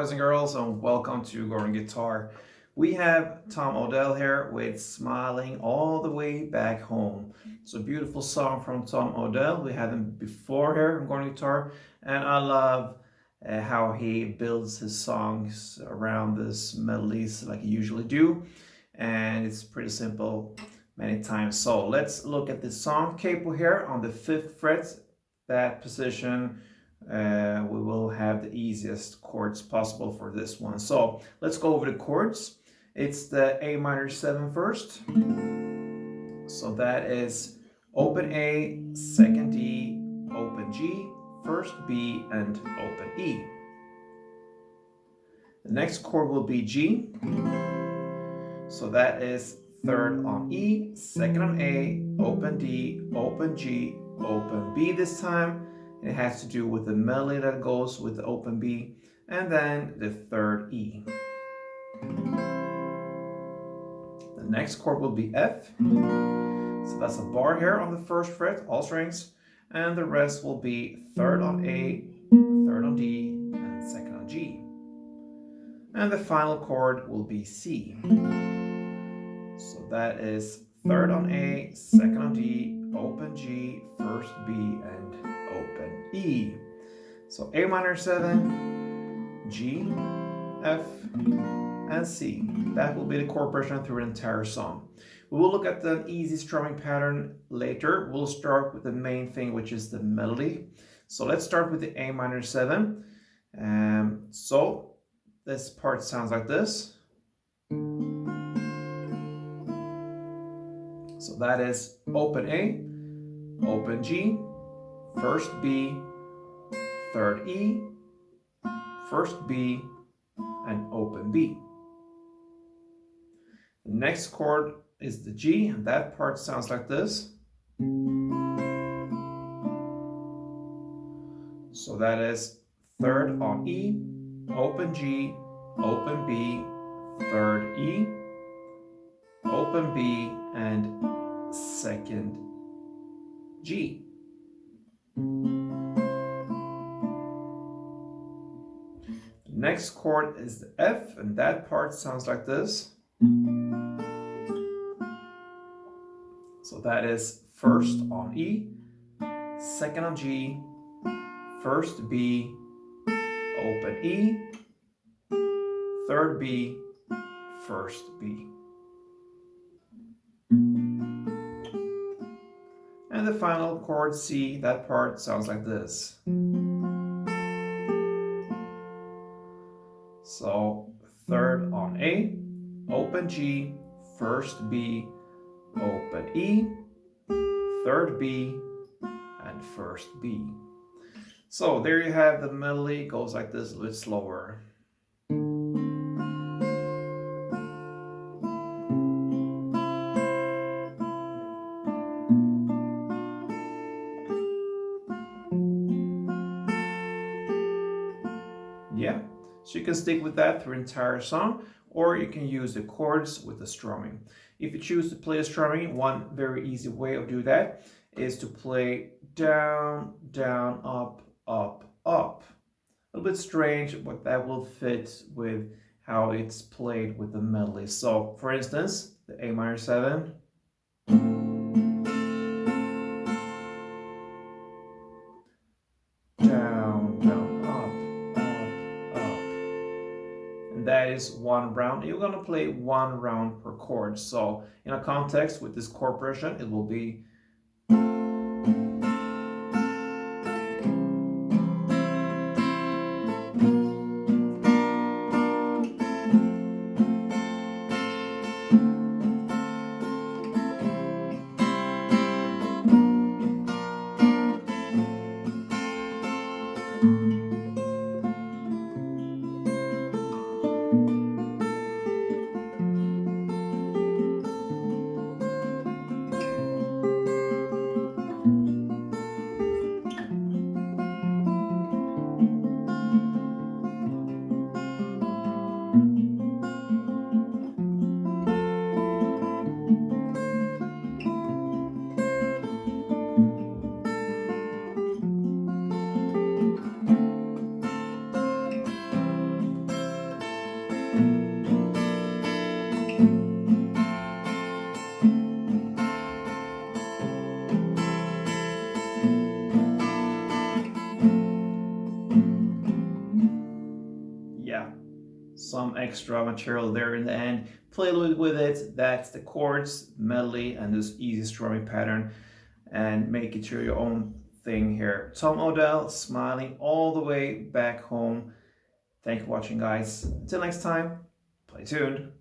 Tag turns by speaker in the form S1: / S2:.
S1: boys and girls, and welcome to Gordon Guitar. We have Tom Odell here with Smiling All the Way Back Home. It's a beautiful song from Tom Odell. We had him before here on Gordon Guitar, and I love how he builds his songs around this melodies like he usually do. And it's pretty simple many times. So let's look at the song capo here on the 5th fret, that position. We will have the easiest chords possible for this one. So let's go over the chords. It's the A minor 7 first. So that is open A, second D, open G, first B, and open E. The next chord will be G. So that is third on E, second on A, open D, open G, open B this time. It has to do with the melody that goes with the open B, and then the third E. The next chord will be F. So that's a bar here on the 1st fret, all strings, and the rest will be third on A, third on D, and second on G. And the final chord will be C. So that is third on A, second on D, open G, first B, and open E. So A minor 7, G, F, and C. That will be the chord progression through the entire song. We will look at the easy strumming pattern later. We'll start with the main thing, which is the melody. So let's start with the A minor 7. So this part sounds like this. So that is open A, open G, first B, third E, first B, and open B. The next chord is the G, and that part sounds like this. So that is third on E, open G, open B, third E, open B, and second G. Next chord is the F, and that part sounds like this. So that is first on E, second on G, first B, open E, third B, first B. And the final chord C, that part sounds like this. So third on A, open G, first B, open E, third B, and first B. So there you have the melody. It goes like this, a little bit slower. Yeah, so you can stick with that through the entire song, or you can use the chords with the strumming. If you choose to play the strumming, one very easy way of doing that is to play down, down, up, up, up. A little bit strange, but that will fit with how it's played with the melody. So, for instance, the A minor 7. Down, down, up, up, up. And that is one round. You're going to play one round per chord. So, in a context with this chord progression, it will be Yeah, some extra material there in the end. Play a little bit with it. That's the chords, melody, and this easy strumming pattern, and make it your own thing here. Tom Odell, smiling all the way back home. Thank you for watching, guys. Until next time, play tuned.